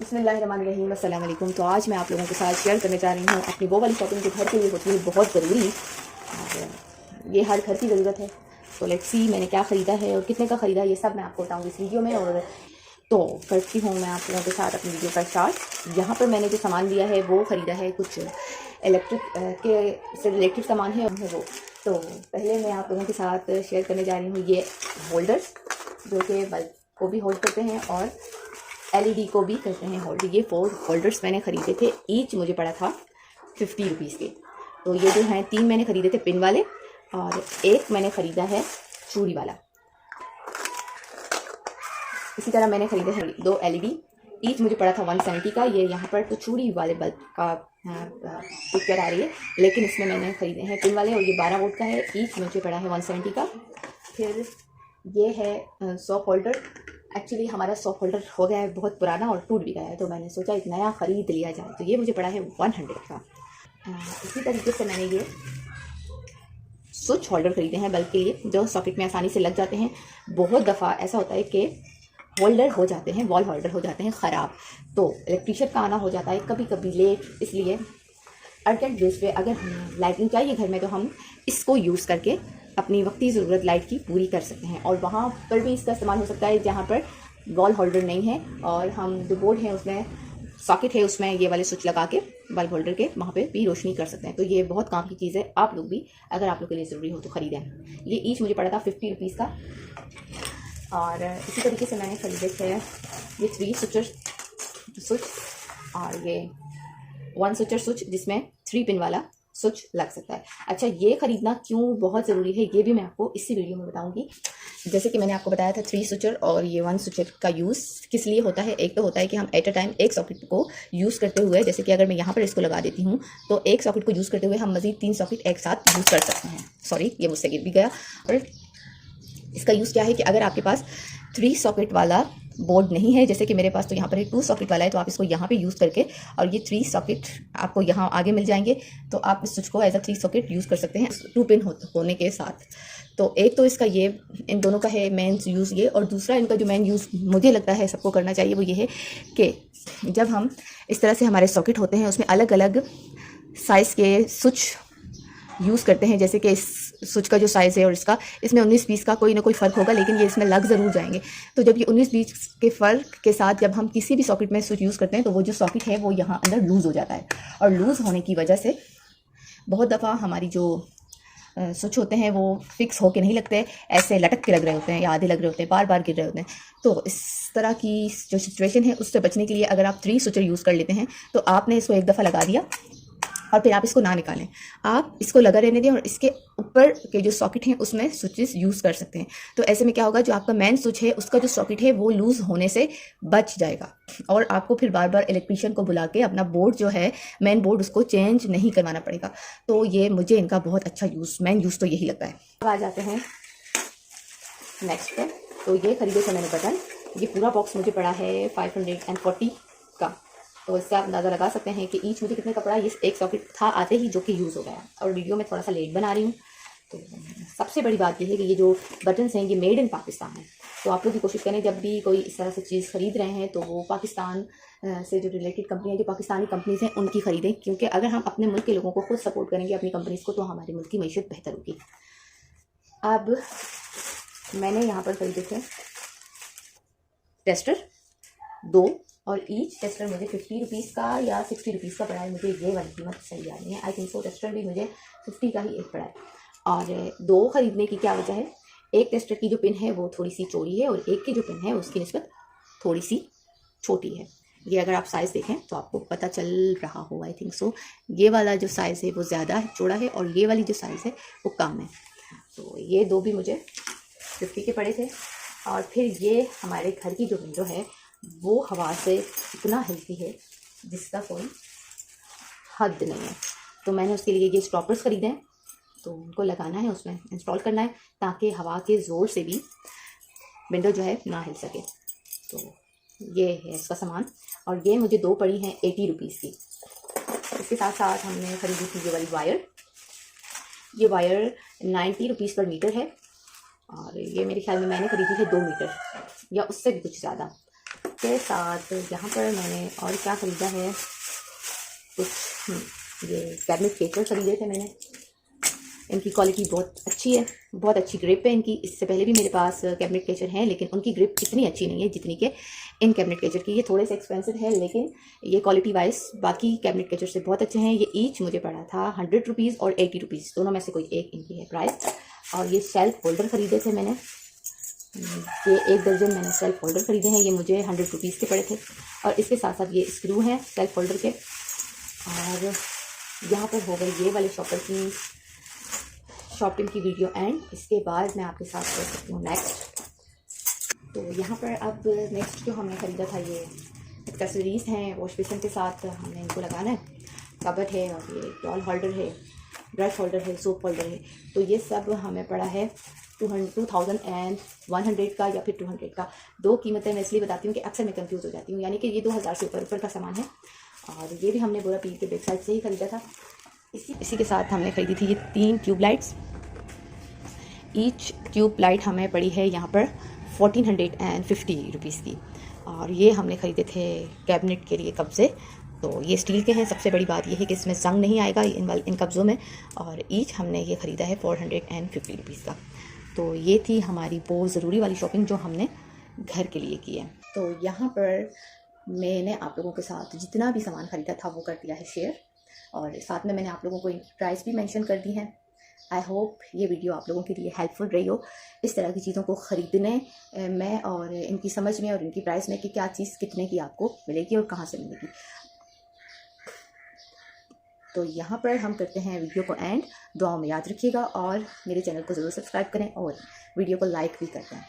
बिस्मिल्लाहिर्रहमानिर्रहीम अस्सलाम वालेकुम। तो आज मैं आप लोगों के साथ शेयर करने जा रही हूँ अपनी वो वाली शॉपिंग जो घर के लिए होती है बहुत ज़रूरी, और ये हर घर की ज़रूरत है। तो लेट्स सी मैंने क्या ख़रीदा है और कितने का ख़रीदा है, ये सब मैं आपको बताऊँगी इस वीडियो में। और तो करती हूँ मैं आप लोगों के साथ अपनी वीडियो का स्टार्ट। यहाँ पर मैंने जो सामान लिया है वो ख़रीदा है कुछ इलेक्ट्रिक के से रिलेटेड सामान है वो। तो पहले मैं आप लोगों के साथ शेयर करने जा रही हूँ ये होल्डर्स, जो कि बल्ब को भी होल्ड करते हैं और LED को भी करते हैं होल्ड। ये 4 होल्डर्स मैंने ख़रीदे थे, ईच मुझे पड़ा था 50 रुपीज़ के। तो ये जो हैं 3 मैंने ख़रीदे थे पिन वाले और एक मैंने ख़रीदा है चूड़ी वाला। इसी तरह मैंने ख़रीदे हैं 2 LED, ईच मुझे पड़ा था 170 का। ये यहाँ पर तो चूड़ी वाले बल्ब का पिक्चर आ रही है, लेकिन इसमें मैंने ख़रीदे हैं पिन वाले और ये 12 वोल्ट का है, ईच मुझे पड़ा है 170 का। फिर ये है सॉप होल्डर। एक्चुअली हमारा सॉप होल्डर हो गया है बहुत पुराना और टूट भी गया है, तो मैंने सोचा एक नया ख़रीद लिया जाए। तो ये मुझे पड़ा है 100 का। इसी तरीके से मैंने ये स्विच होल्डर ख़रीदे हैं बल्ब के लिए, जो सॉकेट में आसानी से लग जाते हैं। बहुत दफ़ा ऐसा होता है कि होल्डर हो जाते हैं, वॉल होल्डर हो जाते हैं ख़राब, तो इलेक्ट्रीशियन का आना हो जाता है कभी कभी लेट। इसलिए अर्जेंट बेस पे अगर हमें लाइटिंग चाहिए घर में, तो हम इसको यूज़ करके अपनी वक्ती ज़रूरत लाइट की पूरी कर सकते हैं। और वहाँ पर भी इसका इस्तेमाल हो सकता है जहाँ पर वॉल होल्डर नहीं है और हम जो बोर्ड है उसमें सॉकेट है, उसमें ये वाले स्विच लगा के बल्ब होल्डर के वहाँ पे भी रोशनी कर सकते हैं। तो ये बहुत काम की चीज़ है, आप लोग भी अगर आप लोग के लिए ज़रूरी हो तो ख़रीदें। ये ईच मुझे पड़ा था 50 रुपीज़ का। और इसी तरीके से मैंने ख़रीदे थे ये 3 स्विच और ये 1 स्विच जिसमें 3 पिन वाला स्विच लग सकता है। अच्छा, ये ख़रीदना क्यों बहुत ज़रूरी है ये भी मैं आपको इसी वीडियो में बताऊंगी। जैसे कि मैंने आपको बताया था 3 स्विचर और ये 1 स्विचर का यूज़ किस लिए होता है। एक तो होता है कि हम एट अ टाइम एक सॉकेट को यूज़ करते हुए, जैसे कि अगर मैं यहाँ पर इसको लगा देती हूँ तो एक सॉकेट को यूज़ करते हुए हम मज़ीद 3 सॉकेट एक साथ यूज़ कर सकते हैं। सॉरी, ये मुझसे गिर भी गया। और इसका यूज़ क्या है कि अगर आपके पास 3 सॉकेट वाला बोर्ड नहीं है, जैसे कि मेरे पास तो यहाँ पर एक 2 सॉकेट वाला है, तो आप इसको यहाँ पे यूज़ करके और ये 3 सॉकेट आपको यहाँ आगे मिल जाएंगे, तो आप इस स्विच को एज अ 3 सॉकेट यूज़ कर सकते हैं 2 पिन होने के साथ। तो एक तो इसका ये इन दोनों का है मेन यूज़ ये, और दूसरा इनका जो मेन यूज़ मुझे लगता है सबको करना चाहिए वो ये है कि जब हम इस तरह से हमारे सॉकेट होते हैं उसमें अलग अलग साइज़ के स्विच यूज़ करते हैं। जैसे कि इस स्विच का जो साइज़ है और इसका, इसमें 19-20 का कोई ना कोई फ़र्क होगा, लेकिन ये इसमें लग ज़रूर जाएंगे। तो जब ये 19-20 के फ़र्क के साथ जब हम किसी भी सॉकेट में स्विच यूज़ करते हैं तो वो जो सॉकेट है वो यहाँ अंदर लूज़ हो जाता है, और लूज़ होने की वजह से बहुत दफ़ा हमारी जो स्विच होते हैं वो फिक्स होके नहीं लगते, ऐसे लटक के लग रहे होते हैं या आधे लग रहे होते हैं, बार बार गिर रहे होते हैं। तो इस तरह की जो सिचुएशन है उससे बचने के लिए अगर आप 3 स्विचर यूज़ कर लेते हैं तो आपने इसको एक दफ़ा लगा दिया और फिर आप इसको ना निकालें, आप इसको लगा रहने दें और इसके ऊपर के जो सॉकेट हैं उसमें स्विचेस यूज़ कर सकते हैं। तो ऐसे में क्या होगा, जो आपका मेन स्विच है उसका जो सॉकेट है वो लूज़ होने से बच जाएगा, और आपको फिर बार बार इलेक्ट्रीशियन को बुला के अपना बोर्ड जो है मेन बोर्ड उसको चेंज नहीं करवाना पड़ेगा। तो ये मुझे इनका बहुत अच्छा मेन यूज़ तो यही लगता है। अब आ जाते हैं नेक्स्ट पर। तो ये खरीदे थे मैंने बटन, ये पूरा बॉक्स मुझे पड़ा है 540 का। तो इससे आप अंदाज़ा लगा सकते हैं कि ईच मुझे कितने का पड़ा। ये एक सॉकेट था आते ही जो कि यूज़ हो गया, और वीडियो में थोड़ा सा लेट बना रही हूँ। तो सबसे बड़ी बात ये है कि ये जो बटन्स हैं ये मेड इन पाकिस्तान है। तो आप लोग भी कोशिश करें जब भी कोई इस तरह से चीज़ ख़रीद रहे हैं तो वो पाकिस्तान से जो रिलेटेड कंपनी है, जो पाकिस्तानी कंपनीज़ हैं उनकी ख़रीदें, क्योंकि अगर हम अपने मुल्क के लोगों को खुद सपोर्ट करेंगे अपनी कंपनीज़ को, तो हमारे मुल्क की मईशत बेहतर होगी। अब मैंने यहाँ पर ख़रीदे थे टेस्टर 2, और ईच टेस्टर मुझे 50 रुपीज़ का या 60 रुपीज़ का पड़ा है। मुझे ये वाली कीमत सही आ रही है, आई थिंक सो। टेस्टर भी मुझे 50 का ही एक पड़ा है। और 2 ख़रीदने की क्या वजह है, एक टेस्टर की जो पिन है वो थोड़ी सी चौड़ी है और एक की जो पिन है उसकी निस्बत थोड़ी सी छोटी है। ये अगर आप साइज़ देखें तो आपको पता चल रहा हो, आई थिंक सो। ये वाला जो साइज़ है वो ज़्यादा चौड़ा है और ये वाली जो साइज़ है वो कम है। तो ये 2 भी मुझे 50 के पड़े थे। और फिर ये हमारे घर की जो विंडो है वो हवा से इतना हिलती है जिसका कोई हद नहीं है। तो मैंने उसके लिए ये स्टॉपर्स ख़रीदे हैं, तो उनको लगाना है, उसमें इंस्टॉल करना है ताकि हवा के ज़ोर से भी विंडो जो है ना हिल सके। तो ये है इसका सामान, और ये मुझे 2 पड़ी हैं 80 रुपीज़ की। इसके साथ साथ हमने ख़रीदी थी ये वाली वायर। ये वायर 90 रुपीज़ पर मीटर है, और ये मेरे ख्याल में मैंने ख़रीदी थी 2 मीटर या उससे भी कुछ ज़्यादा। इसके साथ यहाँ पर मैंने और क्या ख़रीदा है, कुछ ये कैबिनेट केचर ख़रीदे थे मैंने। इनकी क्वालिटी बहुत अच्छी है, बहुत अच्छी ग्रिप है इनकी। इससे पहले भी मेरे पास कैबिनेट केचर हैं, लेकिन उनकी ग्रिप इतनी अच्छी नहीं है जितनी कि इन कैबिनेट केचर की। ये थोड़े से एक्सपेंसिव है, लेकिन ये क्वालिटी वाइज बाकी कैबिनेट केचर से बहुत अच्छे हैं। ये ईच मुझे पड़ा था 100 रुपीज़ और 80 रुपीज़, दोनों में से कोई एक इनकी है प्राइस। और ये सेल्फ होल्डर ख़रीदे थे मैंने, ये 1 दर्जन मैंने सेल्फ होल्डर ख़रीदे हैं। ये मुझे 100 रुपीज़ के पड़े थे। और इसके साथ साथ ये स्क्रू हैं सेल्फ होल्डर के। और यहाँ पर हो गई ये वाले शॉपिंग की वीडियो एंड। इसके बाद मैं आपके साथ कर सकती हूँ नेक्स्ट। तो यहाँ पर अब नेक्स्ट जो हमने ख़रीदा था, ये एक्सेसरीज़ हैं वॉश बेसिन के साथ हमने इनको लगाना है। कबर्ड है और ये टॉल होल्डर है, ब्रश होल्डर है, सोप होल्डर है। तो ये सब हमें पड़ा है 2100 का या फिर 200 का। दो कीमतें मैं इसलिए बताती हूँ कि अक्सर मैं कंफ्यूज हो जाती हूँ, यानी कि ये 2000 से ऊपर का सामान है। और ये भी हमने बुरा पीर के वेबसाइट से ही ख़रीदा था। इसी के साथ हमने ख़रीदी थी ये 3 tube lights. Each tube light हमें पड़ी है यहाँ पर 1450 रुपीज़ की। और ये हमने ख़रीदे थे कैबिनेट के लिए कब्ज़े। तो ये स्टील के हैं। सबसे बड़ी बात ये है कि इसमें जंग नहीं आएगा इन कब्ज़ों में। और ईच हमने ये ख़रीदा है 450 रुपीज़ का। तो ये थी हमारी बहुत ज़रूरी वाली शॉपिंग जो हमने घर के लिए की है। तो यहाँ पर मैंने आप लोगों के साथ जितना भी सामान ख़रीदा था वो कर दिया है शेयर, और साथ में मैंने आप लोगों को इनकी प्राइस भी मेंशन कर दी है। आई होप ये वीडियो आप लोगों के लिए हेल्पफुल रही हो इस तरह की चीज़ों को ख़रीदने में और इनकी समझ में और इनकी प्राइस में कि क्या चीज़ कितने की आपको मिलेगी और कहाँ से मिलेगी। तो यहाँ पर हम करते हैं वीडियो को एंड। दुआ में याद रखिएगा और मेरे चैनल को ज़रूर सब्सक्राइब करें और वीडियो को लाइक भी करते हैं।